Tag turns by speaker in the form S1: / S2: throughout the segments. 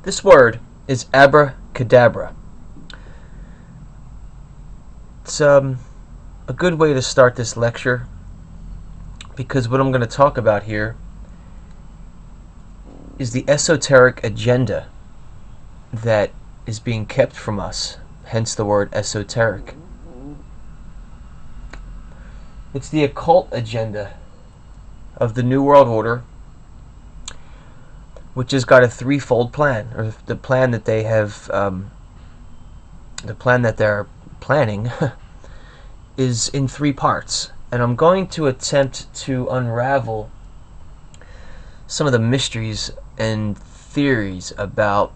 S1: This word is abracadabra. It's a good way to start this lecture, because what I'm going to talk about here is the esoteric agenda that is being kept from us, hence the word esoteric. It's the occult agenda of the New World Order, which has got a threefold plan, or the plan that they have, the plan that they're planning is in three parts. And I'm going to attempt to unravel some of the mysteries and theories about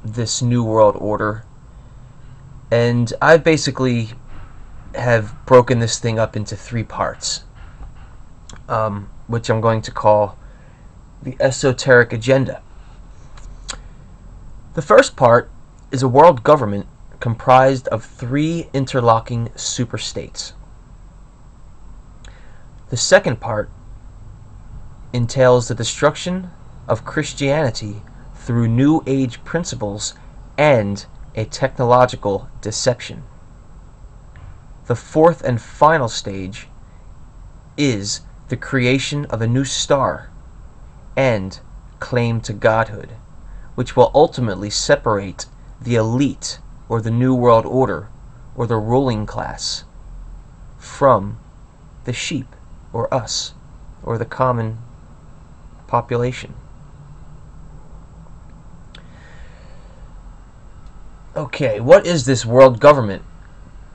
S1: this New World Order. And I basically have broken this thing up into three parts, which I'm going to call the esoteric agenda. The first part is a world government comprised of three interlocking superstates. The second part entails the destruction of Christianity through New Age principles and a technological deception. The fourth and final stage is the creation of a new star and claim to godhood, which will ultimately separate the elite, or the New World Order, or the ruling class, from the sheep, or us, or the common population. Okay, what is this world government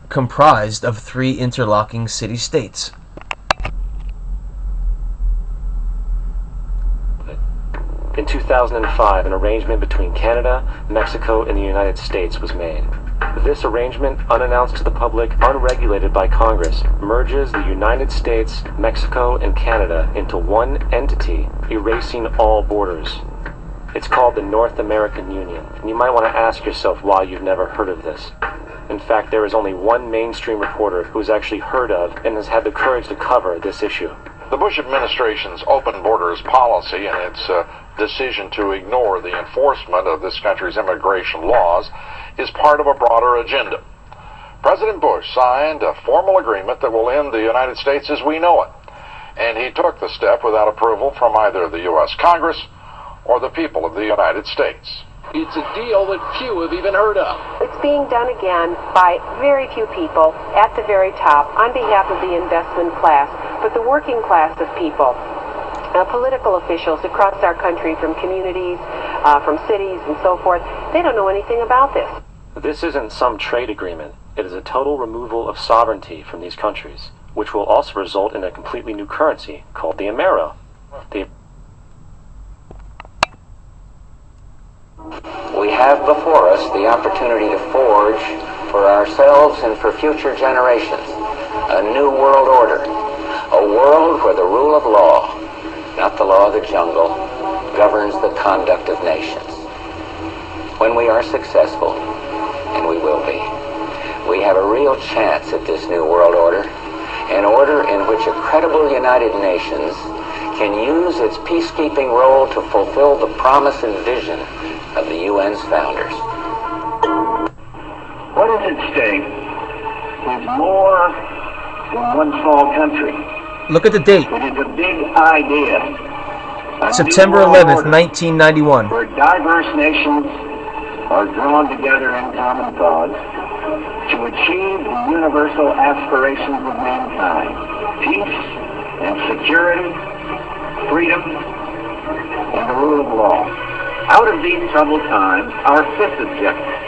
S1: comprised of three interlocking city-states?
S2: In 2005, an arrangement between Canada, Mexico, and the United States was made. This arrangement, unannounced to the public, unregulated by Congress, merges the United States, Mexico, and Canada into one entity, erasing all borders. It's called the North American Union, and you might want to ask yourself why you've never heard of this. In fact, there is only one mainstream reporter who has actually heard of and has had the courage to cover this issue.
S3: The Bush administration's open borders policy and its decision to ignore the enforcement of this country's immigration laws is part of a broader agenda. President Bush signed a formal agreement that will end the United States as we know it, and he took the step without approval from either the U.S. Congress or the people of the United States.
S4: It's a deal that few have even heard of.
S5: It's being done again by very few people at the very top on behalf of the investment class, but the working class of people, political officials across our country, from communities, from cities and so forth, they don't know anything about this.
S2: This isn't some trade agreement. It is a total removal of sovereignty from these countries, which will also result in a completely new currency called the Amero.
S6: We have before us the opportunity to forge for ourselves and for future generations a new world order, a world where the rule of law, not the law of the jungle, governs the conduct of nations. When we are successful, and we will be, we have a real chance at this new world order, an order in which a credible United Nations can use its peacekeeping role to fulfill the promise and vision of the UN's founders.
S7: What is at stake is more than one small country.
S1: Look at the date.
S7: It is a big idea.
S1: September 11th, 1991.
S7: Where diverse nations are drawn together in common cause to achieve the universal aspirations of mankind: peace and security, freedom, and the rule of law. Out of these troubled times, our fifth objective,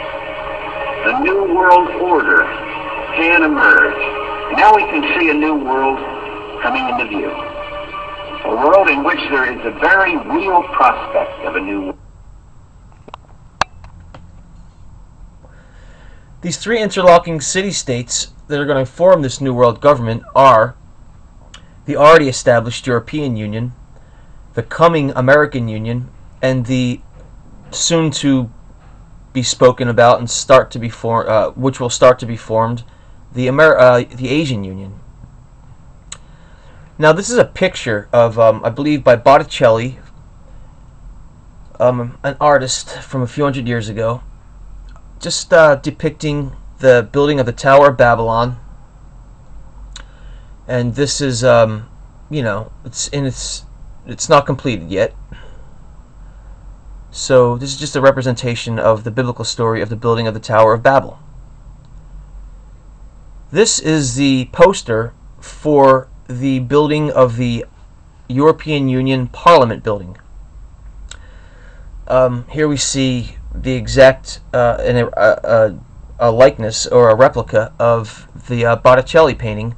S7: a new world order, can emerge. Now we can see a new world coming into view. A world in which there is a very real prospect of a new world.
S1: These three interlocking city-states that are going to form this New World government are the already established European Union, the coming American Union, and the soon to be spoken about and start to be formed, which will start to be formed, the Asian Union. Now, this is a picture of, I believe, by Botticelli, an artist from a few hundred years ago, just depicting the building of the Tower of Babylon. And this is, it's not completed yet. So this is just a representation of the biblical story of the building of the Tower of Babel. This is the poster for the building of the European Union Parliament building. Here we see the exact a likeness or a replica of the Botticelli painting.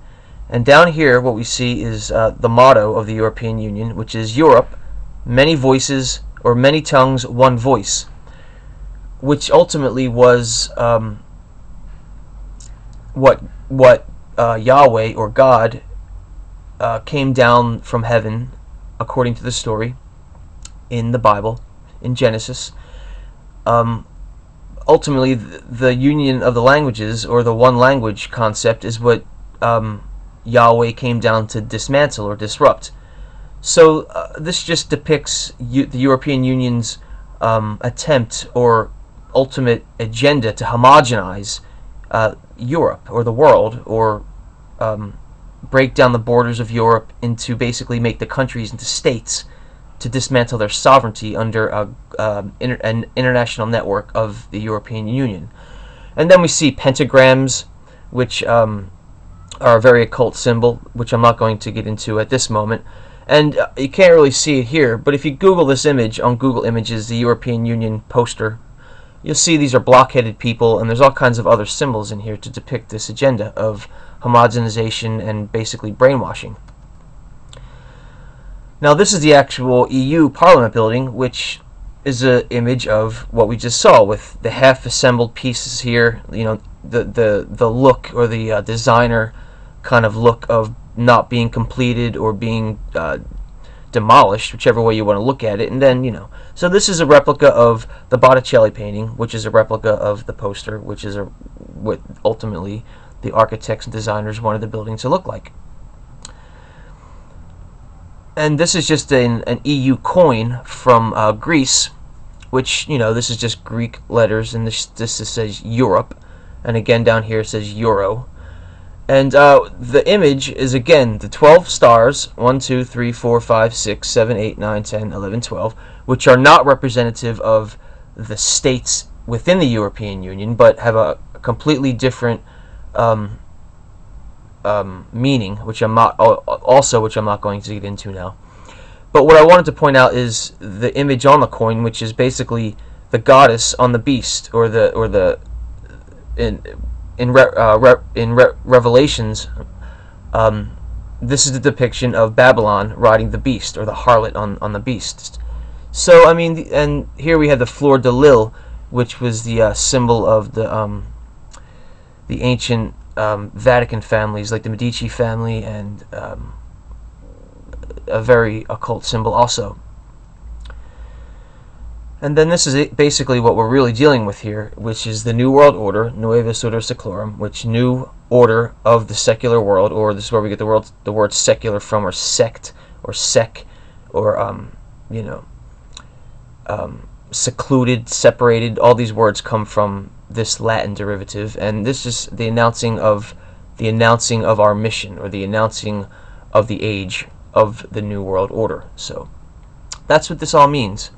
S1: And down here what we see is the motto of the European Union, which is Europe, many voices, or many tongues, one voice, which ultimately was what Yahweh or God came down from heaven, according to the story in the Bible, in Genesis. Ultimately, the union of the languages, or the one language concept, is what Yahweh came down to dismantle or disrupt. So this just depicts the European Union's attempt or ultimate agenda to homogenize Europe, or the world, or break down the borders of Europe into basically make the countries into states, to dismantle their sovereignty under an international network of the European Union. And then we see pentagrams, which are a very occult symbol, which I'm not going to get into at this moment. And you can't really see it here, but if you Google this image on Google Images, the European Union poster, you'll see these are block-headed people, and there's all kinds of other symbols in here to depict this agenda of homogenization and basically brainwashing. Now this is the actual EU Parliament building, which is an image of what we just saw, with the half-assembled pieces here, the look, or the designer kind of look of not being completed or being demolished, whichever way you want to look at it. And then, so this is a replica of the Botticelli painting, which is a replica of the poster, which is what ultimately the architects and designers wanted the building to look like. And this is just an EU coin from Greece, which, this is just Greek letters, and this says Europe, and again down here it says Euro. And the image is, again, the 12 stars, 1, 2, 3, 4, 5, 6, 7, 8, 9, 10, 11, 12, which are not representative of the states within the European Union, but have a completely different meaning, which I'm not going to get into now. But what I wanted to point out is the image on the coin, which is basically the goddess on the beast, or in Revelations, this is the depiction of Babylon riding the beast, or the harlot on the beast. So, and here we have the fleur de lis, which was the symbol of the ancient Vatican families, like the Medici family, and a very occult symbol also. And then this is basically what we're really dealing with here, which is the New World Order, Nuevus Order Seclorum, which new order of the secular world, or this is where we get the word secular from, or sect, or sec, or secluded, separated. All these words come from this Latin derivative, and this is the announcing of our mission, or the announcing of the age of the New World Order. So that's what this all means.